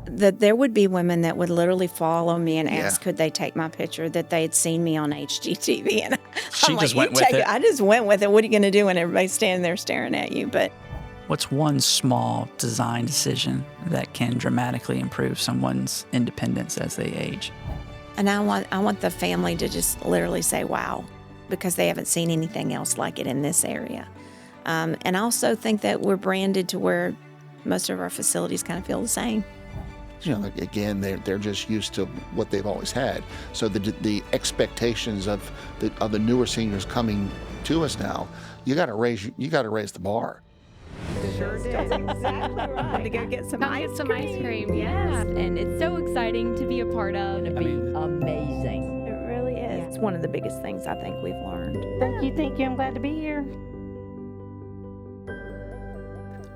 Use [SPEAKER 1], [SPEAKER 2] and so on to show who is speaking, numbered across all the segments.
[SPEAKER 1] that there would be women that would literally follow me and ask, could they take my picture, that they had seen me on HGTV. And
[SPEAKER 2] She
[SPEAKER 1] I'm
[SPEAKER 2] just
[SPEAKER 1] like,
[SPEAKER 2] went with it.
[SPEAKER 1] I just went with it. What are you going to do when everybody's standing there staring at you? But
[SPEAKER 2] What's one small design decision that can dramatically improve someone's independence as they age?
[SPEAKER 1] and I want the family to just literally say, wow, because they haven't seen anything else like it in this area. And I also think that we're branded to where most of our facilities kind of feel the same.
[SPEAKER 3] Again, they're just used to what they've always had. So the expectations of the newer seniors coming to us now, you got to raise the bar.
[SPEAKER 1] Sure did. Exactly right. To go get some ice cream.
[SPEAKER 4] Yes. And it's so exciting to be a part of.
[SPEAKER 5] It'll be amazing.
[SPEAKER 1] It really is. It's one of the biggest things I think we've learned.
[SPEAKER 6] Thank you. I'm glad to be here.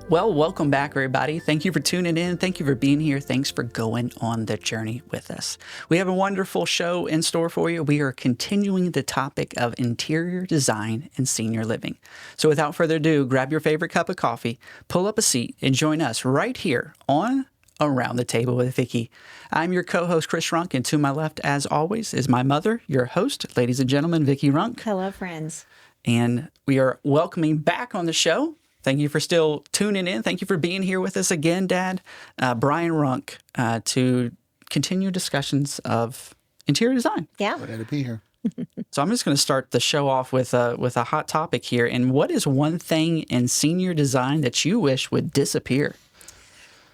[SPEAKER 2] Well, welcome back, everybody. Thank you for tuning in. Thank you for being here. Thanks for going on the journey with us. We have a wonderful show in store for you. We are continuing the topic of interior design and senior living. So without further ado, grab your favorite cup of coffee, pull up a seat, and join us right here on Around the Table with Vickie. I'm your co-host, Chris Runk, and to my left, as always, is my mother, your host, ladies and gentlemen, Vickie Runk.
[SPEAKER 1] Hello, friends.
[SPEAKER 2] And we are welcoming back on the show. Thank you for still tuning in. Thank you for being here with us again, Dad, Brian Runk, to continue discussions of interior design.
[SPEAKER 1] Yeah.
[SPEAKER 3] Glad to be here.
[SPEAKER 2] So I'm just going to start the show off with a hot topic here. And what is one thing in senior design that you wish would disappear?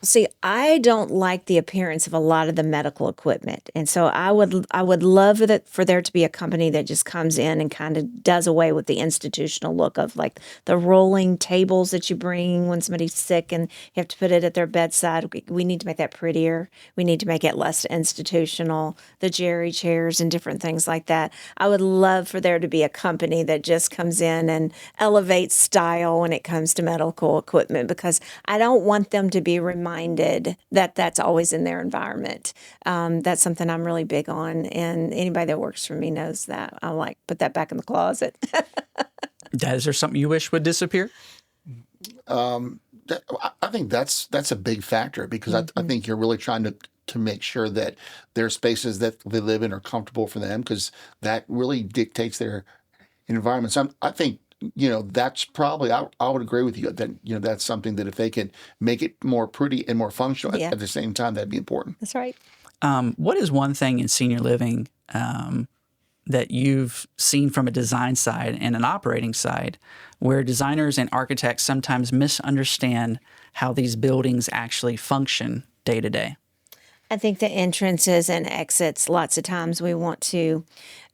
[SPEAKER 1] See, I don't like the appearance of a lot of the medical equipment. And so I would love for there to be a company that just comes in and kind of does away with the institutional look of like the rolling tables that you bring when somebody's sick and you have to put it at their bedside. We need to make that prettier. We need to make it less institutional, the Jerry chairs and different things like that. I would love for there to be a company that just comes in and elevates style when it comes to medical equipment, because I don't want them to be reminded that that's always in their environment. That's something I'm really big on, and anybody that works for me knows that. I like put that back in the closet.
[SPEAKER 2] Dad, is there something you wish would disappear?
[SPEAKER 3] I think that's a big factor, because I think you're really trying to make sure that their spaces that they live in are comfortable for them, because that really dictates their environment. So I think, that's probably, I would agree with you that, that's something that if they could make it more pretty and more functional at the same time, that'd be important.
[SPEAKER 1] That's right.
[SPEAKER 2] What is one thing in senior living that you've seen from a design side and an operating side where designers and architects sometimes misunderstand how these buildings actually function day to day?
[SPEAKER 1] I think the entrances and exits, lots of times we want to,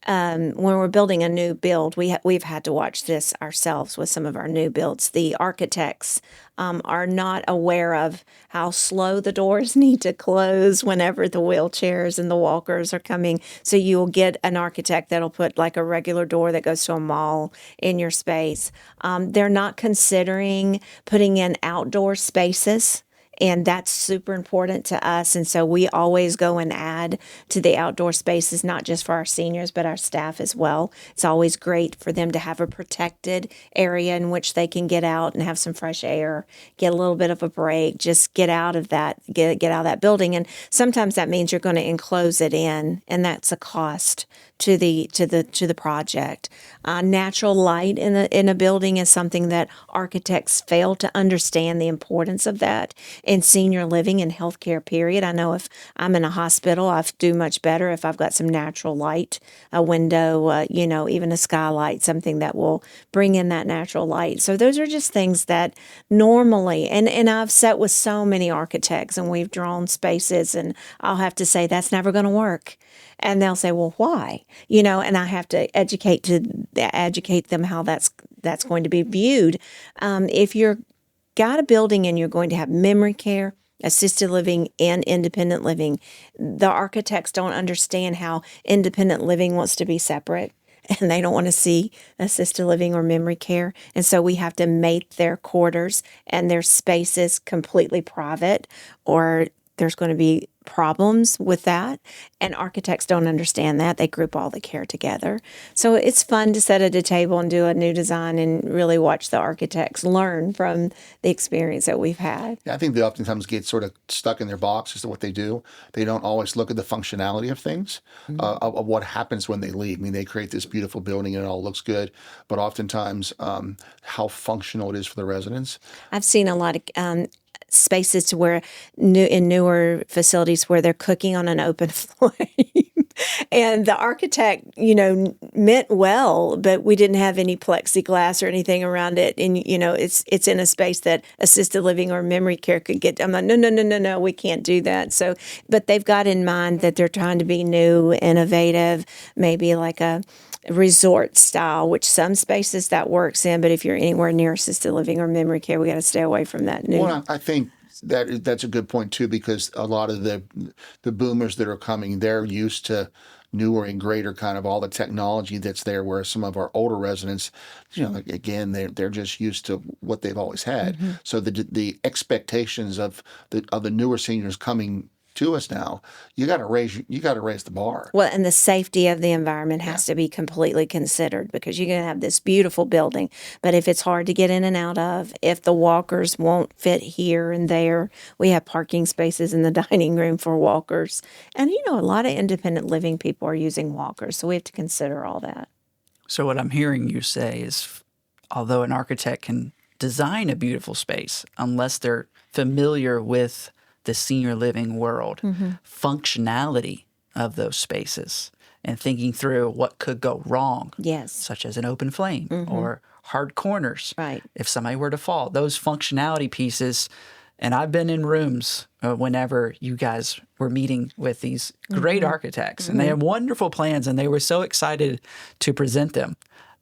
[SPEAKER 1] when we're building a new build, we've had to watch this ourselves with some of our new builds. The architects are not aware of how slow the doors need to close whenever the wheelchairs and the walkers are coming. So you'll get an architect that'll put like a regular door that goes to a mall in your space. They're not considering putting in outdoor spaces. And that's super important to us. And so we always go and add to the outdoor spaces, not just for our seniors, but our staff as well. It's always great for them to have a protected area in which they can get out and have some fresh air, get a little bit of a break, just get out of that, get out of that building. And sometimes that means you're going to enclose it in, and that's a cost to the project. Natural light in a building is something that architects fail to understand the importance of that in senior living and healthcare, period. I know if I'm in a hospital, I do much better if I've got some natural light, a window, even a skylight, something that will bring in that natural light. So those are just things that normally, and I've sat with so many architects and we've drawn spaces, and I'll have to say, that's never going to work. And they'll say, well, why? And I have to educate them how that's going to be viewed. If you're got a building and you're going to have memory care, assisted living, and independent living, the architects don't understand how independent living wants to be separate, and they don't want to see assisted living or memory care. And so we have to make their quarters and their spaces completely private, or there's going to be problems with that. And architects don't understand that. They group all the care together. So it's fun to sit at a table and do a new design and really watch the architects learn from the experience that we've had.
[SPEAKER 3] Yeah, I think they oftentimes get sort of stuck in their box as to what they do. They don't always look at the functionality of things, of what happens when they leave. I mean, they create this beautiful building and it all looks good, but oftentimes how functional it is for the residents.
[SPEAKER 1] I've seen a lot of spaces to where in newer facilities where they're cooking on an open flame. And the architect, meant well, but we didn't have any plexiglass or anything around it. And, it's in a space that assisted living or memory care could get. I'm like, no, we can't do that. So, but they've got in mind that they're trying to be new, innovative, maybe like a resort style, which some spaces that works in, but if you're anywhere near assisted living or memory care, we got to stay away from that new.
[SPEAKER 3] Well, I think that's a good point too, because a lot of the boomers that are coming, they're used to newer and greater kind of all the technology that's there, whereas some of our older residents, again, they're just used to what they've always had. So the expectations of the newer seniors coming to us now, you got to raise the bar.
[SPEAKER 1] Well, and the safety of the environment has to be completely considered, because you're going to have this beautiful building, but if it's hard to get in and out of, if the walkers won't fit here and there, we have parking spaces in the dining room for walkers. And, a lot of independent living people are using walkers, so we have to consider all that.
[SPEAKER 2] So what I'm hearing you say is, although an architect can design a beautiful space, unless they're familiar with the senior living world, functionality of those spaces, and thinking through what could go wrong,
[SPEAKER 1] Yes.
[SPEAKER 2] such as an open flame or hard corners.
[SPEAKER 1] Right.
[SPEAKER 2] If somebody were to fall, those functionality pieces. And I've been in rooms whenever you guys were meeting with these great architects, and they have wonderful plans, and they were so excited to present them.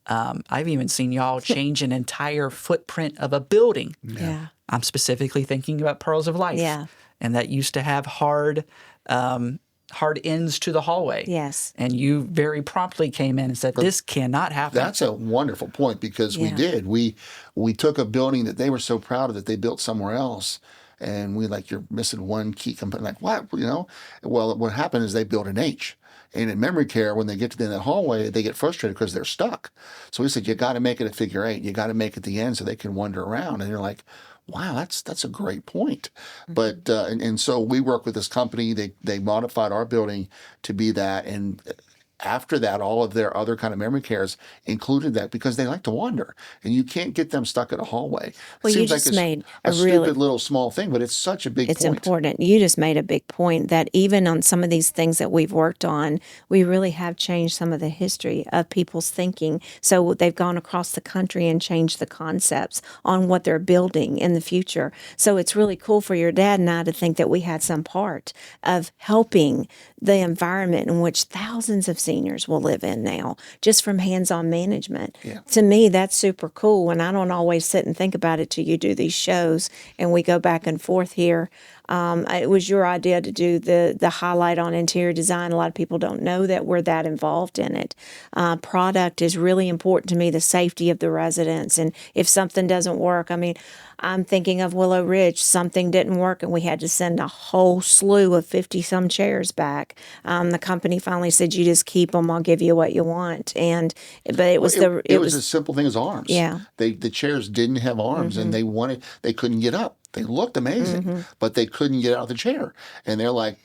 [SPEAKER 2] I've even seen y'all change an entire footprint of a building.
[SPEAKER 1] Yeah.
[SPEAKER 2] I'm specifically thinking about Pearls of Life.
[SPEAKER 1] Yeah.
[SPEAKER 2] And that used to have hard ends to the hallway.
[SPEAKER 1] Yes.
[SPEAKER 2] And you very promptly came in and said, this cannot happen.
[SPEAKER 3] That's a wonderful point, because we did. We took a building that they were so proud of that they built somewhere else, and you're missing one key component. Like, what? Well, what happened is they built an H. And in memory care, when they get to the end of the hallway, they get frustrated because they're stuck. So we said, you got to make it a figure 8. You got to make it the end so they can wander around. And you're like, wow, that's a great point. But and so we work with this company. They modified our building to be that, and after that, all of their other kind of memory cares included that, because they like to wander, and you can't get them stuck in a hallway.
[SPEAKER 1] Well,
[SPEAKER 3] It
[SPEAKER 1] you
[SPEAKER 3] seems
[SPEAKER 1] just
[SPEAKER 3] like
[SPEAKER 1] made
[SPEAKER 3] a
[SPEAKER 1] a really
[SPEAKER 3] stupid little small thing, but it's such a big
[SPEAKER 1] It's
[SPEAKER 3] point.
[SPEAKER 1] important. You just made a big point that even on some of these things that we've worked on, we really have changed some of the history of people's thinking. So they've gone across the country and changed the concepts on what they're building in the future. So it's really cool for your dad and I to think that we had some part of helping the environment in which thousands of seniors will live in now, just from hands-on management.
[SPEAKER 3] Yeah.
[SPEAKER 1] To me, that's super cool. And I don't always sit and think about it till you do these shows and we go back and forth here. It was your idea to do the highlight on interior design. A lot of people don't know that we're that involved in it. Product is really important to me, the safety of the residents. And if something doesn't work, I'm thinking of Willow Ridge. Something didn't work, and we had to send a whole slew of 50-some chairs back. The company finally said, "You just keep them. I'll give you what you want." But it was
[SPEAKER 3] It was a simple thing as arms.
[SPEAKER 1] Yeah.
[SPEAKER 3] The chairs didn't have arms, and they couldn't get up. They looked amazing, but they couldn't get out of the chair. And they're like,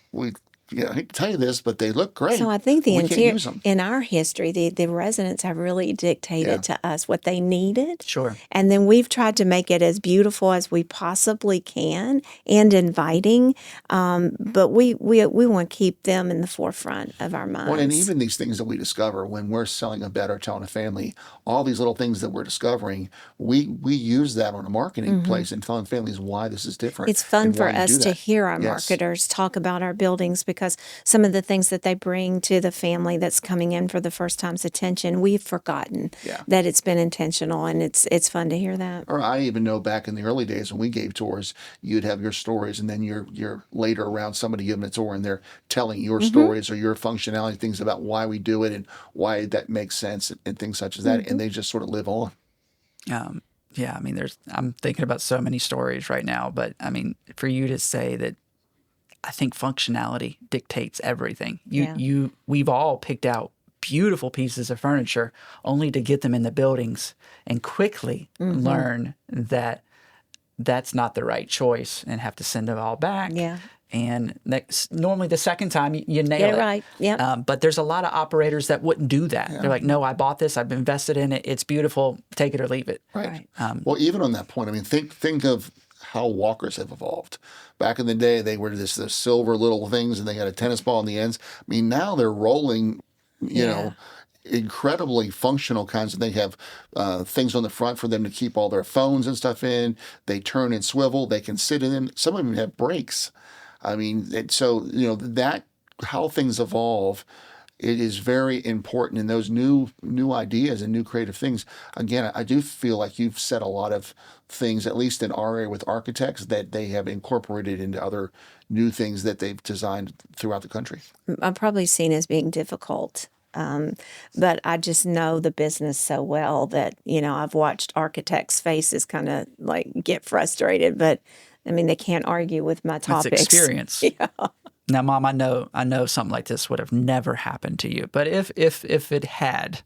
[SPEAKER 3] I hate to tell you this, but they look great.
[SPEAKER 1] So I think the
[SPEAKER 3] We can't
[SPEAKER 1] interior
[SPEAKER 3] use them.
[SPEAKER 1] in our history, the residents have really dictated to us what they needed.
[SPEAKER 2] Sure.
[SPEAKER 1] And then we've tried to make it as beautiful as we possibly can and inviting. But we want to keep them in the forefront of our minds.
[SPEAKER 3] Well, and even these things that we discover when we're selling a bed or telling a family, all these little things that we're discovering, we use that on a marketing place and telling families why this is different.
[SPEAKER 1] It's fun
[SPEAKER 3] and
[SPEAKER 1] for
[SPEAKER 3] why you
[SPEAKER 1] us
[SPEAKER 3] do
[SPEAKER 1] to
[SPEAKER 3] that.
[SPEAKER 1] hear our
[SPEAKER 3] Yes.
[SPEAKER 1] marketers talk about our buildings, because some of the things that they bring to the family that's coming in for the first time's attention, we've forgotten
[SPEAKER 3] Yeah.
[SPEAKER 1] that it's been intentional, and it's fun to hear that.
[SPEAKER 3] Or I even know back in the early days when we gave tours, you'd have your stories, and then you're later around somebody giving a tour, and they're telling your stories or your functionality, things about why we do it and why that makes sense, and things such as that, and they just sort of live on.
[SPEAKER 2] I'm thinking about so many stories right now, but for you to say that I think functionality dictates everything.
[SPEAKER 1] Yeah.
[SPEAKER 2] We've all picked out beautiful pieces of furniture only to get them in the buildings and quickly learn that that's not the right choice and have to send it all back.
[SPEAKER 1] Yeah.
[SPEAKER 2] And normally the second time you nail
[SPEAKER 1] Get it
[SPEAKER 2] it.
[SPEAKER 1] right. Yep.
[SPEAKER 2] But there's a lot of operators that wouldn't do that. They're like, no, I bought this. I've invested in it. It's beautiful. Take it or leave it.
[SPEAKER 3] Right. Well, even on that point, I mean, think of how walkers have evolved. Back in the day, they were this silver little things, and they had a tennis ball in the ends. I mean, now they're rolling, you know, incredibly functional kinds of. They have things on the front for them to keep all their phones and stuff in. They turn and swivel. They can sit in them. Some of them have brakes. I mean, so that how things evolve. It is very important in those new ideas and new creative things. Again, I do feel like you've said a lot of things, at least in our area with architects, that they have incorporated into other new things that they've designed throughout the country.
[SPEAKER 1] I'm probably seen as being difficult. But I just know the business so well that, I've watched architects' faces kind of like get frustrated, but I mean, they can't argue with my topics.
[SPEAKER 2] It's experience. Now, Mom, I know something like this would have never happened to you. But if it had,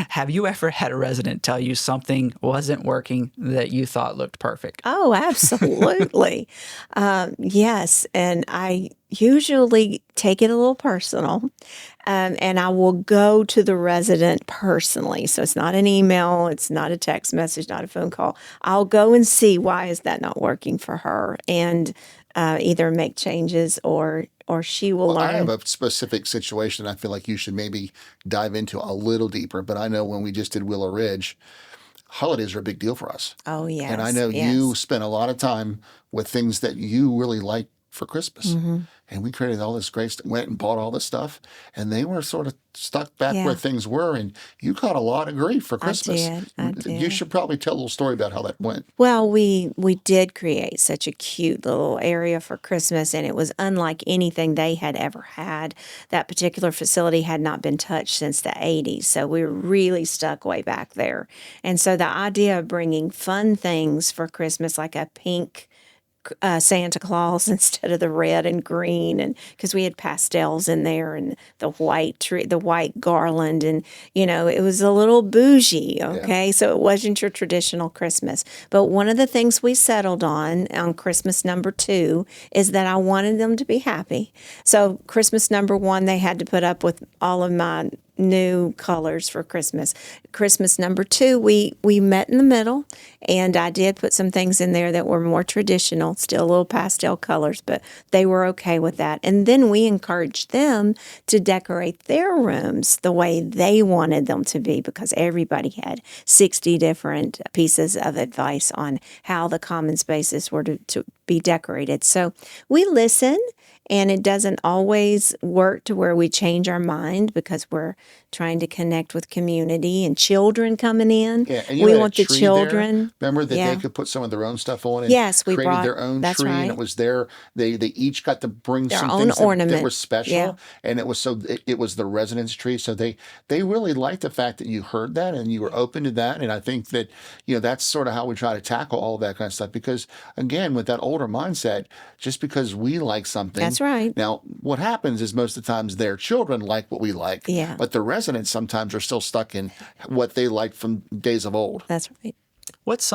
[SPEAKER 2] have you ever had a resident tell you something wasn't working that you thought looked perfect?
[SPEAKER 1] Oh, absolutely. Yes. And I usually take it a little personal, and I will go to the resident personally. So it's not an email, it's not a text message, not a phone call. I'll go and see why is that not working for her, and either make changes or she will learn.
[SPEAKER 3] I have a specific situation I feel like you should maybe dive into a little deeper, but I know when we just did Willow Ridge, holidays are a big deal for us.
[SPEAKER 1] Oh, yes.
[SPEAKER 3] And I know you spent a lot of time with things that you really like for Christmas. And we created all this great stuff, went and bought all this stuff, and they were sort of stuck back where things were, and you got a lot of grief for Christmas.
[SPEAKER 1] I did.
[SPEAKER 3] You should probably tell a little story about how that went.
[SPEAKER 1] Well, we did create such a cute little area for Christmas, and it was unlike anything they had ever had. That particular facility had not been touched since the 80s, so we were really stuck way back there. And so the idea of bringing fun things for Christmas, like a pink Santa Claus instead of the red and green, and because we had pastels in there, and the white tree, the white garland, and it was a little bougie. Okay, so it wasn't your traditional Christmas. But one of the things we settled on Christmas number 2 is that I wanted them to be happy. So Christmas number 1, they had to put up with all of my new colors for Christmas. Christmas number 2, we met in the middle, and I did put some things in there that were more traditional, still a little pastel colors, but they were okay with that. And then we encouraged them to decorate their rooms the way they wanted them to be, because everybody had 60 different pieces of advice on how the common spaces were to be decorated. So we listen. And it doesn't always work to where we change our mind, because we're trying to connect with community and children coming in.
[SPEAKER 3] Yeah, and you
[SPEAKER 1] we
[SPEAKER 3] had
[SPEAKER 1] want
[SPEAKER 3] a
[SPEAKER 1] the
[SPEAKER 3] tree
[SPEAKER 1] children.
[SPEAKER 3] there. Remember that they could put some of their own stuff on and
[SPEAKER 1] Yes, we
[SPEAKER 3] created
[SPEAKER 1] brought
[SPEAKER 3] their own
[SPEAKER 1] that's
[SPEAKER 3] tree,
[SPEAKER 1] right.
[SPEAKER 3] and it was their they each got to bring
[SPEAKER 1] Their
[SPEAKER 3] some
[SPEAKER 1] own
[SPEAKER 3] things that
[SPEAKER 1] ornament.
[SPEAKER 3] were special,
[SPEAKER 1] Yeah.
[SPEAKER 3] and it was it was the residence tree. So they really liked the fact that you heard that and you were open to that, and I think that that's sort of how we try to tackle all that kind of stuff, because again, with that older mindset, just because we like something,
[SPEAKER 1] That's right.
[SPEAKER 3] Now, what happens is most of the times their children like what we like,
[SPEAKER 1] Yeah.
[SPEAKER 3] but the residents sometimes are still stuck in what they liked from days of old.
[SPEAKER 1] That's right.
[SPEAKER 2] What's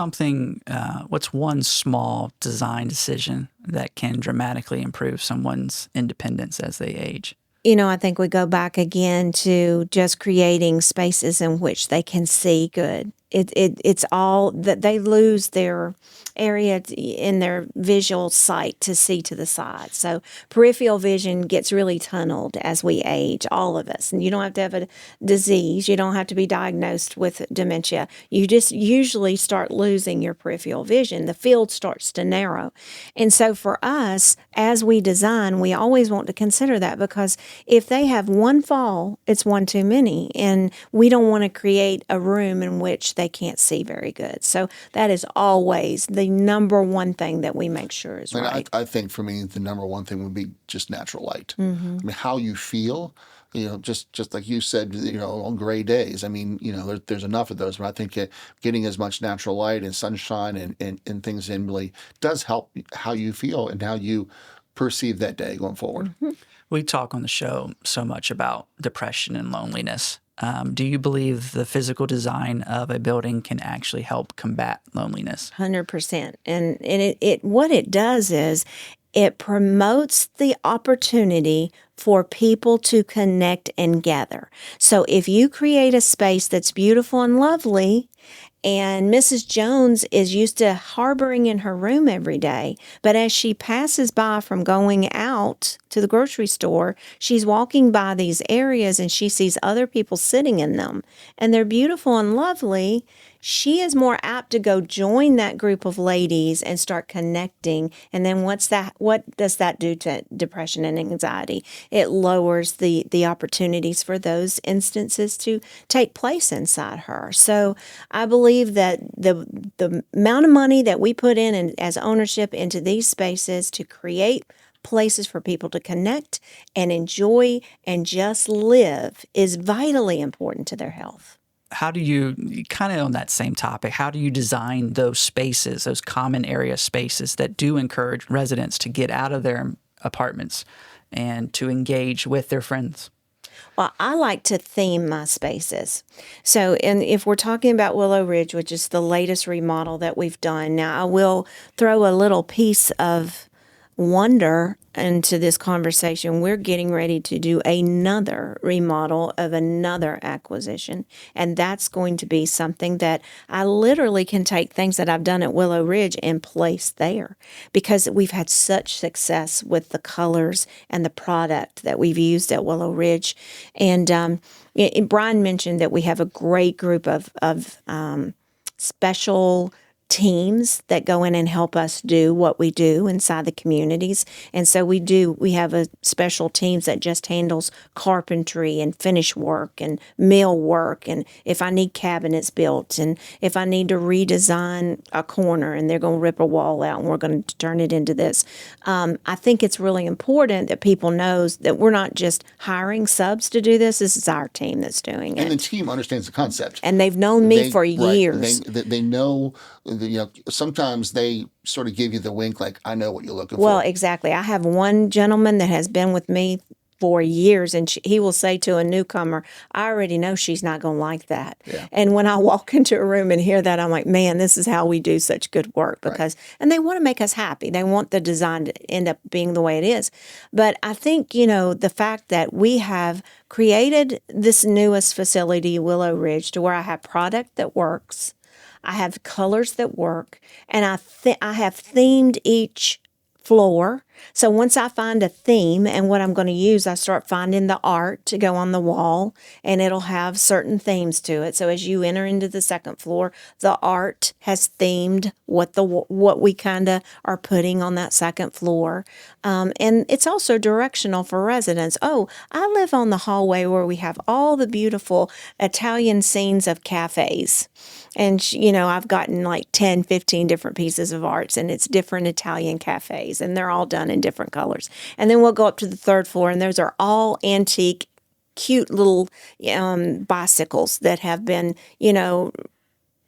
[SPEAKER 2] one small design decision that can dramatically improve someone's independence as they age?
[SPEAKER 1] I think we go back again to just creating spaces in which they can see good. It's all that they lose their area in their visual sight to see to the side. So peripheral vision gets really tunneled as we age, all of us. And you don't have to have a disease. You don't have to be diagnosed with dementia. You just usually start losing your peripheral vision. The field starts to narrow. And so for us, as we design, we always want to consider that, because if they have one fall, it's one too many. And we don't want to create a room in which they can't see very good. So that is always the number one thing that we make sure is right.
[SPEAKER 3] I think for me, the number one thing would be just natural light. I mean, how you feel, just like you said, on gray days. I mean, there's enough of those, but I think getting as much natural light and sunshine and things in really does help how you feel and how you perceive that day going forward.
[SPEAKER 2] We talk on the show so much about depression and loneliness. Do you believe the physical design of a building can actually help combat loneliness?
[SPEAKER 1] 100%. And it what it does is it promotes the opportunity for people to connect and gather. So if you create a space that's beautiful and lovely, and Mrs. Jones is used to harboring in her room every day, but as she passes by from going out to the grocery store, she's walking by these areas and she sees other people sitting in them, and they're beautiful and lovely. She is more apt to go join that group of ladies and start connecting. And then what does that do to depression and anxiety? It lowers the opportunities for those instances to take place inside her. So I believe that the amount of money that we put in and as ownership into these spaces to create places for people to connect and enjoy and just live is vitally important to their health.
[SPEAKER 2] How do you, kind of on that same topic, how do you design those spaces, those common area spaces that do encourage residents to get out of their apartments and to engage with their friends?
[SPEAKER 1] Well, I like to theme my spaces. So, and if we're talking about Willow Ridge, which is the latest remodel that we've done, now I will throw a little piece of wonder into this conversation. We're getting ready to do another remodel of another acquisition, and that's going to be something that I literally can take things that I've done at Willow Ridge and place there, because we've had such success with the colors and the product that we've used at Willow Ridge. And Brian mentioned that we have a great group of special teams that go in and help us do what we do inside the communities. And so we have a special teams that just handles carpentry and finish work and mill work. And if I need cabinets built, and if I need to redesign a corner and they're going to rip a wall out and we're going to turn it into this. I think it's really important that people knows that we're not just hiring subs to do this. This is our team that's doing it.
[SPEAKER 3] And the team understands the concept.
[SPEAKER 1] And they've known me for years.
[SPEAKER 3] They know. Sometimes they sort of give you the wink, like, I know what you're looking
[SPEAKER 1] Well,
[SPEAKER 3] for.
[SPEAKER 1] exactly. I have one gentleman that has been with me for years, and he will say to a newcomer, I already know she's not going to like that.
[SPEAKER 3] Yeah.
[SPEAKER 1] And when I walk into a room and hear that, I'm like, man, this is how we do such good work, because, and they want to make us happy. They want the design to end up being the way it is. But I think, the fact that we have created this newest facility, Willow Ridge, to where I have product that works, I have colors that work, and I have themed each floor. So once I find a theme and what I'm going to use, I start finding the art to go on the wall, and it'll have certain themes to it. So as you enter into the second floor, the art has themed what we kind of are putting on that second floor. And it's also directional for residents. Oh, I live on the hallway where we have all the beautiful Italian scenes of cafes. And, I've gotten like 10, 15 different pieces of arts, and it's different Italian cafes, and they're all done in different colors. And then we'll go up to the third floor, and those are all antique, cute little bicycles that have been,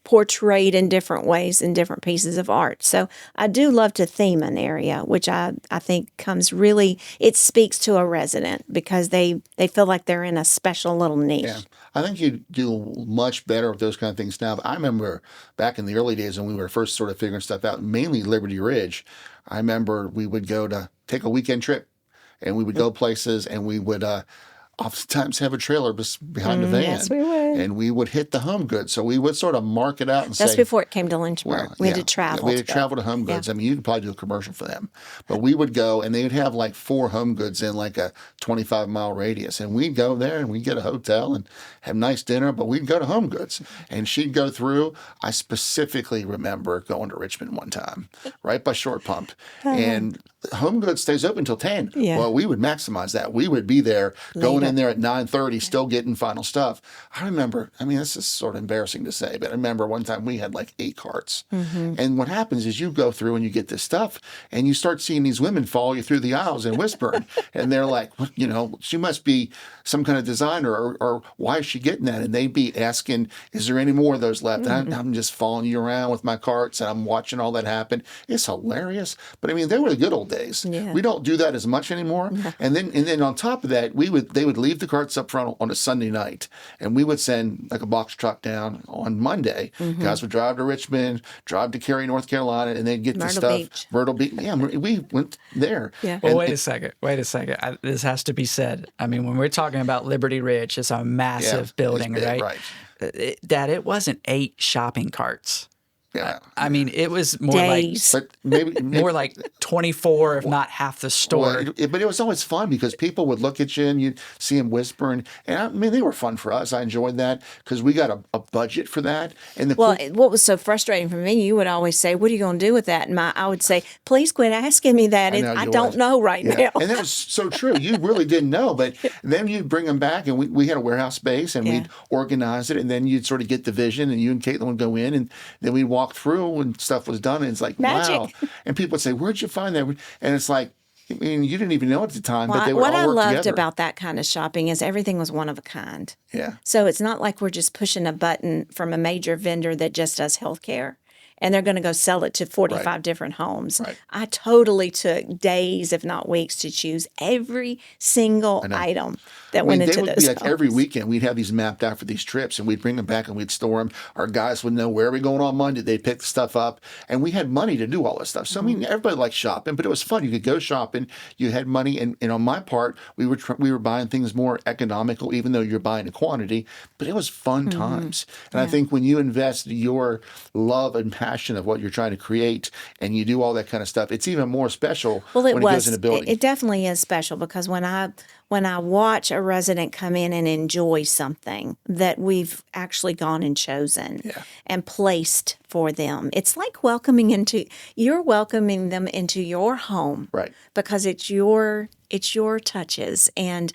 [SPEAKER 1] portrayed in different ways in different pieces of art. So I do love to theme an area, which I think it speaks to a resident, because they feel like they're in a special little niche.
[SPEAKER 3] Yeah. I think you do much better with those kind of things now. But I remember back in the early days when we were first sort of figuring stuff out, mainly Liberty Ridge, I remember we would go to take a weekend trip, and we would go places, and we would oftentimes have a trailer behind the van.
[SPEAKER 1] Yes, we would.
[SPEAKER 3] And we would hit the Home Goods. So we would sort of mark it out and
[SPEAKER 1] That's
[SPEAKER 3] say.
[SPEAKER 1] before it came to Lynchburg. We had to travel.
[SPEAKER 3] We had to travel to Home Goods. I mean, you could probably do a commercial for them. But we would go, and they would have like 4 Home Goods in like a 25-mile radius. And we'd go there, and we'd get a hotel and have nice dinner, but we'd go to Home Goods. And she'd go through. I specifically remember going to Richmond one time, right by Short Pump. And Home Goods stays open until 10.
[SPEAKER 1] Yeah.
[SPEAKER 3] Well, we would maximize that. We would be there going in there at 9:30, still getting final stuff. I remember, I mean, this is sort of embarrassing to say, but I remember one time we had like 8 carts. And what happens is you go through and you get this stuff and you start seeing these women follow you through the aisles and whispering. And they're like, "What, you know, she must be some kind of designer, or why is she getting that?" And they'd be asking, "Is there any more of those left?" And I'm just following you around with my carts and I'm watching all that happen. It's hilarious. But I mean, they were the good old days.
[SPEAKER 1] Yeah.
[SPEAKER 3] We don't do that as much anymore. And then on top of that, they would leave the carts up front on a Sunday night, and we would send like a box truck down on Monday. Guys would drive to Richmond, drive to Cary, North Carolina, and they'd get the
[SPEAKER 1] Myrtle
[SPEAKER 3] stuff.
[SPEAKER 1] Beach.
[SPEAKER 3] Myrtle Beach. Yeah, we went there.
[SPEAKER 1] Yeah.
[SPEAKER 2] Well,
[SPEAKER 3] And-
[SPEAKER 2] wait a second. This has to be said. I mean, when we're talking about Liberty Ridge, it's a massive
[SPEAKER 3] it's
[SPEAKER 2] building,
[SPEAKER 3] big,
[SPEAKER 2] right?
[SPEAKER 3] right.
[SPEAKER 2] It wasn't 8 shopping carts.
[SPEAKER 3] Yeah.
[SPEAKER 2] I mean, it was more
[SPEAKER 1] Days.
[SPEAKER 3] But maybe
[SPEAKER 2] more like 24, if not half the store.
[SPEAKER 3] Well, but it was always fun because people would look at you and you'd see them whispering. And I mean, they were fun for us. I enjoyed that because we got a budget for that. And the
[SPEAKER 1] Well,
[SPEAKER 3] cool-
[SPEAKER 1] what was so frustrating for me, you would always say, "What are you going to do with that?" And I would say, "Please quit asking me that.
[SPEAKER 3] I know
[SPEAKER 1] I
[SPEAKER 3] you
[SPEAKER 1] don't
[SPEAKER 3] would.
[SPEAKER 1] know right
[SPEAKER 3] Yeah.
[SPEAKER 1] now."
[SPEAKER 3] And that was so true. You really didn't know, but then you'd bring them back, and we had a warehouse space, and we'd organize it, and then you'd sort of get the vision, and you and Caitlin would go in, and then we'd walk through, and stuff was done, and it's like,
[SPEAKER 1] Magic.
[SPEAKER 3] wow. And people would say, "Where'd you find that?" And it's like, I mean, you didn't even know at the time, but they would
[SPEAKER 1] What
[SPEAKER 3] all
[SPEAKER 1] I
[SPEAKER 3] work
[SPEAKER 1] loved
[SPEAKER 3] together.
[SPEAKER 1] about that kind of shopping is everything was one of a kind.
[SPEAKER 3] Yeah.
[SPEAKER 1] So it's not like we're just pushing a button from a major vendor that just does healthcare and they're going to go sell it to 45 different homes.
[SPEAKER 3] Right.
[SPEAKER 1] I totally took days, if not weeks, to choose every single item that went into
[SPEAKER 3] they would
[SPEAKER 1] those
[SPEAKER 3] be like every
[SPEAKER 1] homes.
[SPEAKER 3] weekend we'd have these mapped out for these trips, and we'd bring them back and we'd store them. Our guys would know where are we going on Monday. They'd pick the stuff up, and we had money to do all this stuff. So I mean, everybody liked shopping, but it was fun. You could go shopping. You had money, and on my part, we were buying things more economical, even though you're buying a quantity. But it was fun times, and I think when you invest your love and passion of what you're trying to create, and you do all that kind of stuff, it's even more special
[SPEAKER 1] Well,
[SPEAKER 3] when it goes in a building.
[SPEAKER 1] It definitely is special because when I watch a resident come in and enjoy something that we've actually gone and chosen and placed for them, it's like you're welcoming them into your home,
[SPEAKER 3] Right.
[SPEAKER 1] Because it's your touches, and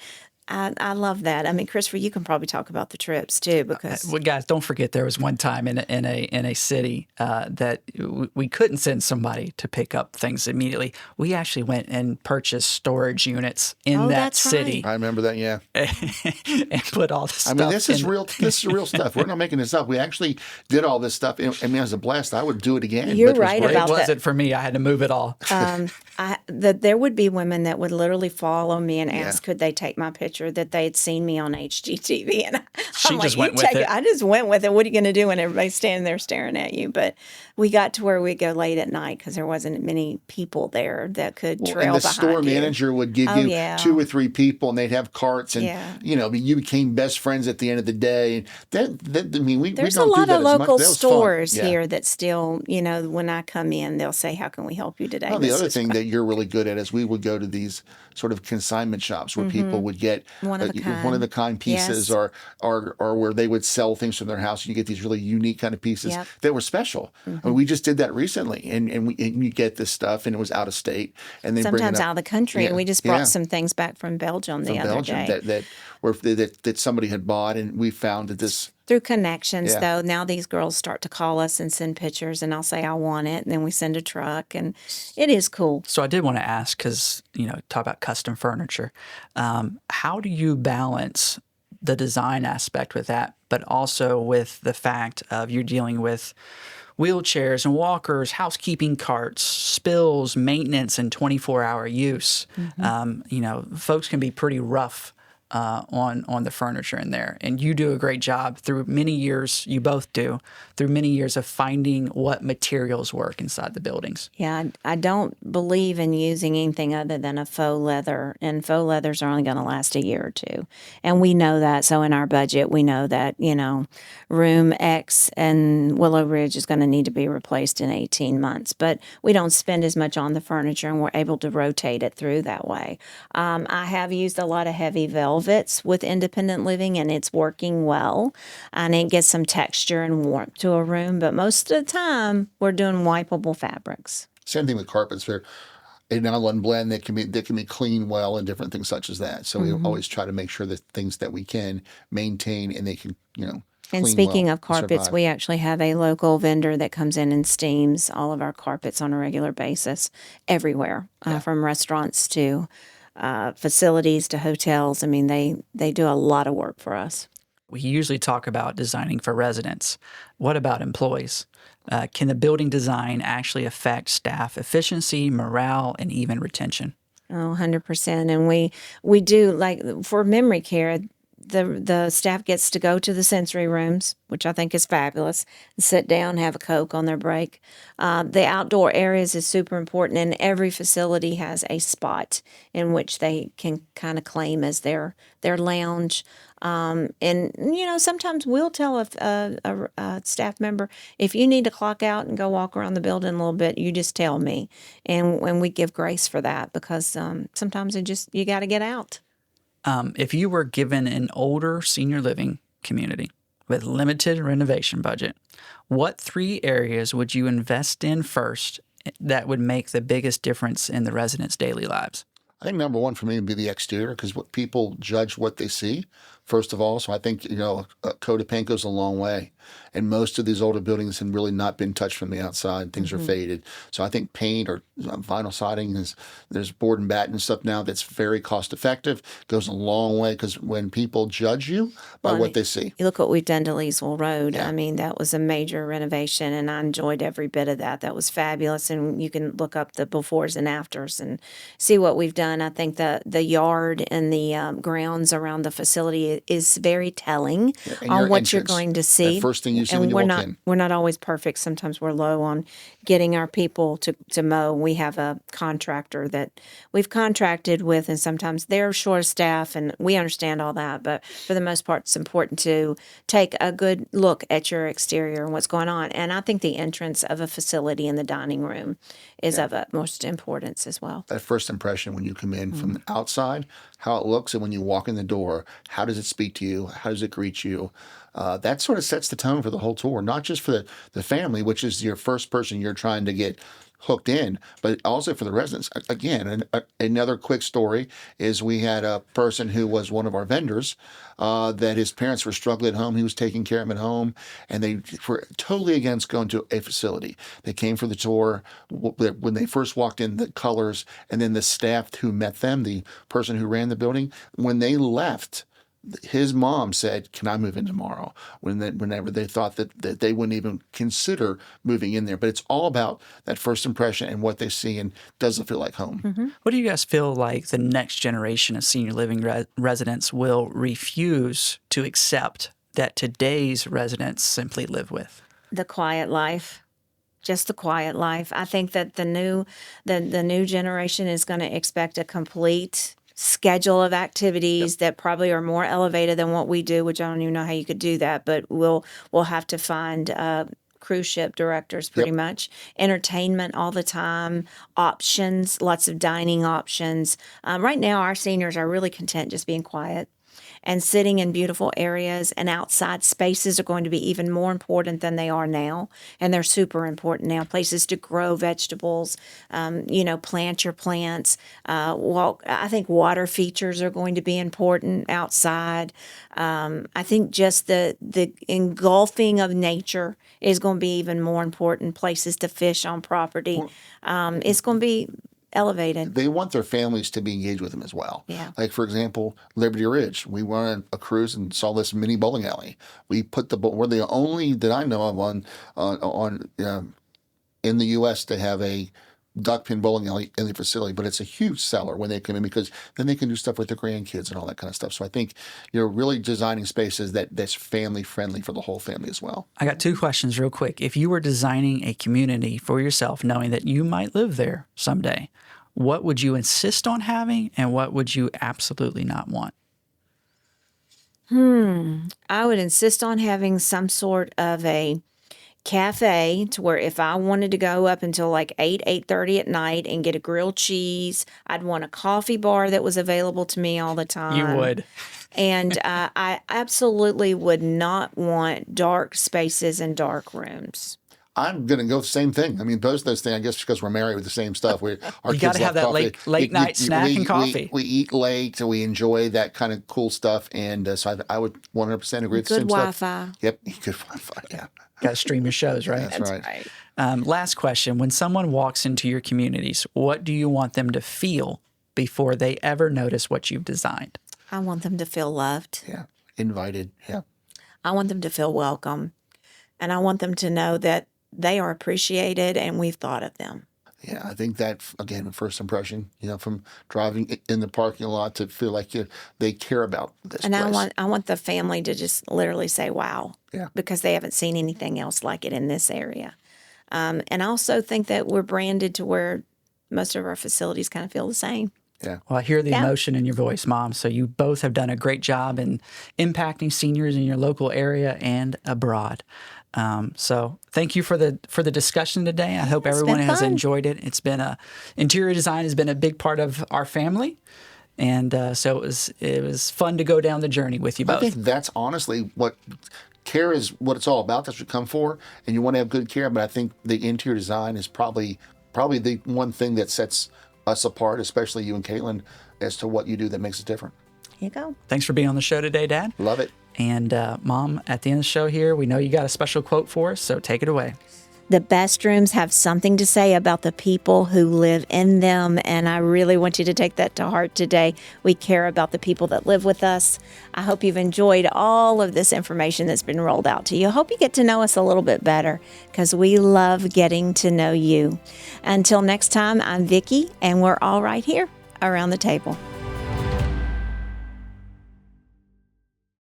[SPEAKER 1] I love that. I mean, Christopher, you can probably talk about the trips too, because
[SPEAKER 2] Well, guys, don't forget there was one time in a city that we couldn't send somebody to pick up things immediately. We actually went and purchased storage units in that
[SPEAKER 1] that's
[SPEAKER 2] city
[SPEAKER 3] I remember that. Yeah.
[SPEAKER 2] and put all the
[SPEAKER 3] I
[SPEAKER 2] stuff.
[SPEAKER 3] mean, this is
[SPEAKER 2] in.
[SPEAKER 3] real. This is real stuff. We're not making this up. We actually did all this stuff. I mean, it was a blast. I would do it again.
[SPEAKER 1] You're
[SPEAKER 3] but it was
[SPEAKER 1] right
[SPEAKER 3] great.
[SPEAKER 1] about
[SPEAKER 2] It
[SPEAKER 1] that.
[SPEAKER 2] wasn't for me. I had to move it all.
[SPEAKER 1] there would be women that would literally follow me and ask, could they take my picture, that they had seen me on HGTV, and
[SPEAKER 2] She
[SPEAKER 1] I'm
[SPEAKER 2] just
[SPEAKER 1] like,
[SPEAKER 2] went
[SPEAKER 1] you
[SPEAKER 2] with
[SPEAKER 1] take
[SPEAKER 2] it.
[SPEAKER 1] I just went with it. What are you going to do when everybody's standing there staring at you? But we got to where we go late at night because there wasn't many people there that could trail
[SPEAKER 3] And the
[SPEAKER 1] behind
[SPEAKER 3] store
[SPEAKER 1] you.
[SPEAKER 3] manager would give
[SPEAKER 1] Oh,
[SPEAKER 3] you
[SPEAKER 1] yeah.
[SPEAKER 3] 2 or 3 people, and they'd have carts, and
[SPEAKER 1] Yeah.
[SPEAKER 3] you became best friends at the end of the day. And that I mean, we
[SPEAKER 1] There's
[SPEAKER 3] don't
[SPEAKER 1] a lot
[SPEAKER 3] do that
[SPEAKER 1] of
[SPEAKER 3] as much.
[SPEAKER 1] local
[SPEAKER 3] That was fun.
[SPEAKER 1] stores
[SPEAKER 3] Yeah.
[SPEAKER 1] here that still, when I come in, they'll say, "How can we help you today?"
[SPEAKER 3] Well, the
[SPEAKER 1] This
[SPEAKER 3] other
[SPEAKER 1] is
[SPEAKER 3] thing that you're really good at is we would go to these sort of consignment shops where people would get
[SPEAKER 1] One of a kind.
[SPEAKER 3] one of the kind pieces,
[SPEAKER 1] Yes.
[SPEAKER 3] or where they would sell things from their house. And you get these really unique kind of pieces
[SPEAKER 1] Yep.
[SPEAKER 3] that were special. I mean, we just did that recently, and you get this stuff, and it was out of state, and they bring it
[SPEAKER 1] sometimes
[SPEAKER 3] up
[SPEAKER 1] out of the country.
[SPEAKER 3] Yeah,
[SPEAKER 1] We just brought
[SPEAKER 3] yeah.
[SPEAKER 1] some things back from Belgium the
[SPEAKER 3] from
[SPEAKER 1] other
[SPEAKER 3] Belgium
[SPEAKER 1] day.
[SPEAKER 3] that somebody had bought, and we found that this.
[SPEAKER 1] Through connections,
[SPEAKER 3] Yeah.
[SPEAKER 1] though, now these girls start to call us and send pictures, and I'll say I want it, and then we send a truck, and it is cool.
[SPEAKER 2] So I did want to ask, because, talk about custom furniture. How do you balance the design aspect with that, but also with the fact of you're dealing with wheelchairs and walkers, housekeeping carts, spills, maintenance, and 24-hour use? Folks can be pretty rough on the furniture in there. And you do a great job through many years, you both do, through many years of finding what materials work inside the buildings.
[SPEAKER 1] Yeah, I don't believe in using anything other than a faux leather, and faux leathers are only going to last a year or two. And we know that. So in our budget, we know that, room X and Willow Ridge is going to need to be replaced in 18 months. But we don't spend as much on the furniture, and we're able to rotate it through that way. I have used a lot of heavy velvets with independent living, and it's working well. And it gets some texture and warmth to a room. But most of the time, we're doing wipeable fabrics.
[SPEAKER 3] Same thing with carpets. Where an L1 blend that can be cleaned well and different things such as that. So we always try to make sure that things that we can maintain and they can,
[SPEAKER 1] And
[SPEAKER 3] clean
[SPEAKER 1] speaking
[SPEAKER 3] well
[SPEAKER 1] of carpets,
[SPEAKER 3] survive.
[SPEAKER 1] we actually have a local vendor that comes in and steams all of our carpets on a regular basis everywhere, from restaurants to facilities to hotels. I mean, they do a lot of work for us.
[SPEAKER 2] We usually talk about designing for residents. What about employees? Can the building design actually affect staff efficiency, morale, and even retention?
[SPEAKER 1] Oh, 100%. And we do, like, for memory care, the staff gets to go to the sensory rooms, which I think is fabulous, and sit down, have a Coke on their break. The outdoor areas is super important, and every facility has a spot in which they can kind of claim as their lounge. And sometimes we'll tell a staff member, if you need to clock out and go walk around the building a little bit, you just tell me, and we give grace for that because sometimes you got to get out.
[SPEAKER 2] If you were given an older senior living community with limited renovation budget, what 3 areas would you invest in first that would make the biggest difference in the residents' daily lives?
[SPEAKER 3] I think number one for me would be the exterior because what people judge what they see, first of all. So I think, a coat of paint goes a long way. And most of these older buildings have really not been touched from the outside. Things are faded. So I think paint or vinyl siding there's board and batten and stuff now that's very cost effective, goes a long way because when people judge you by
[SPEAKER 1] Well,
[SPEAKER 3] what they see.
[SPEAKER 1] You look what we've done to Leesville Road.
[SPEAKER 3] Yeah.
[SPEAKER 1] I mean, that was a major renovation, and I enjoyed every bit of that. That was fabulous, and you can look up the befores and afters and see what we've done. I think the yard and the grounds around the facility is very telling
[SPEAKER 3] And
[SPEAKER 1] on
[SPEAKER 3] your
[SPEAKER 1] what you're
[SPEAKER 3] entrance,
[SPEAKER 1] going to
[SPEAKER 3] that
[SPEAKER 1] see.
[SPEAKER 3] first thing you see
[SPEAKER 1] And
[SPEAKER 3] when you walk in.
[SPEAKER 1] we're not always perfect. Sometimes we're low on getting our people to mow. We have a contractor that we've contracted with, and sometimes they're short of staff, and we understand all that. But for the most part, it's important to take a good look at your exterior and what's going on. And I think the entrance of a facility in the dining room is of utmost importance as well.
[SPEAKER 3] That first impression when you come in from the outside, how it looks, and when you walk in the door, how does it speak to you? How does it greet you? That sort of sets the tone for the whole tour, not just for the family, which is your first person you're trying to get hooked in, but also for the residents. Again, another quick story is we had a person who was one of our vendors that his parents were struggling at home. He was taking care of them at home, and they were totally against going to a facility. They came for the tour. When they first walked in, the colors, and then the staff who met them, the person who ran the building, when they left, his mom said, "Can I move in tomorrow?" Whenever they thought that they wouldn't even consider moving in there. But it's all about that first impression and what they see, and does it feel like home?
[SPEAKER 2] What do you guys feel like the next generation of senior living residents will refuse to accept that today's residents simply live with?
[SPEAKER 1] The quiet life. Just the quiet life. I think that the new generation is going to expect a complete schedule of activities that probably are more elevated than what we do, which I don't even know how you could do that, but we'll have to find cruise ship directors pretty much, entertainment all the time, options, lots of dining options. Right now, our seniors are really content just being quiet. And sitting in beautiful areas and outside spaces are going to be even more important than they are now. And they're super important now. Places to grow vegetables, plant your plants, walk. I think water features are going to be important outside. I think just the engulfing of nature is going to be even more important. Places to fish on property. It's going to be elevated.
[SPEAKER 3] They want their families to be engaged with them as well.
[SPEAKER 1] Yeah.
[SPEAKER 3] Like, for example, Liberty Ridge. We went on a cruise and saw this mini bowling alley. We're the only that I know of on in the U.S. to have a duck pin bowling alley in the facility, but it's a huge seller when they come in because then they can do stuff with their grandkids and all that kind of stuff. So I think you're really designing spaces that's family friendly for the whole family as well.
[SPEAKER 2] I got 2 questions real quick. If you were designing a community for yourself, knowing that you might live there someday, what would you insist on having and what would you absolutely not want?
[SPEAKER 1] I would insist on having some sort of a cafe to where if I wanted to go up until like 8:30 at night and get a grilled cheese, I'd want a coffee bar that was available to me all the time.
[SPEAKER 2] You would.
[SPEAKER 1] And I absolutely would not want dark spaces and dark rooms.
[SPEAKER 3] I'm going to go the same thing. I mean, both of those things, I guess because we're married with the same stuff. Our
[SPEAKER 2] You
[SPEAKER 3] kids
[SPEAKER 2] got to
[SPEAKER 3] love
[SPEAKER 2] have that
[SPEAKER 3] coffee.
[SPEAKER 2] late night snack and coffee.
[SPEAKER 3] We eat late, and we enjoy that kind of cool stuff. And so I would 100% agree with the
[SPEAKER 1] Good
[SPEAKER 3] same
[SPEAKER 1] Wi-Fi.
[SPEAKER 3] stuff. Yep, good Wi-Fi, yeah.
[SPEAKER 2] Got to stream your shows, right?
[SPEAKER 3] That's right.
[SPEAKER 2] Last question. When someone walks into your communities, what do you want them to feel before they ever notice what you've designed?
[SPEAKER 1] I want them to feel loved.
[SPEAKER 3] Yeah, invited, yeah.
[SPEAKER 1] I want them to feel welcome. And I want them to know that they are appreciated and we've thought of them.
[SPEAKER 3] Yeah, I think that, again, first impression, from driving in the parking lot to feel like they care about this
[SPEAKER 1] And
[SPEAKER 3] place.
[SPEAKER 1] I want the family to just literally say, wow,
[SPEAKER 3] Yeah.
[SPEAKER 1] because they haven't seen anything else like it in this area. And I also think that we're branded to where most of our facilities kind of feel the same.
[SPEAKER 3] Yeah.
[SPEAKER 2] Well, I hear the
[SPEAKER 1] Yeah.
[SPEAKER 2] emotion in your voice, Mom. So you both have done a great job in impacting seniors in your local area and abroad. So thank you for the discussion today. I hope
[SPEAKER 1] it's
[SPEAKER 2] everyone
[SPEAKER 1] been
[SPEAKER 2] has
[SPEAKER 1] fun.
[SPEAKER 2] enjoyed it. Interior design has been a big part of our family. And so it was fun to go down the journey with you
[SPEAKER 3] I
[SPEAKER 2] both.
[SPEAKER 3] think that's honestly what care is, what it's all about. That's what you come for, and you want to have good care. But I think the interior design is probably the one thing that sets us apart, especially you and Caitlin, as to what you do that makes it different.
[SPEAKER 1] Here you go.
[SPEAKER 2] Thanks for being on the show today, Dad.
[SPEAKER 3] Love it.
[SPEAKER 2] And Mom, at the end of the show here, we know you got a special quote for us, so take it away.
[SPEAKER 1] The best rooms have something to say about the people who live in them, and I really want you to take that to heart today. We care about the people that live with us. I hope you've enjoyed all of this information that's been rolled out to you. I hope you get to know us a little bit better because we love getting to know you. Until next time, I'm Vickie, and we're all right here around the table.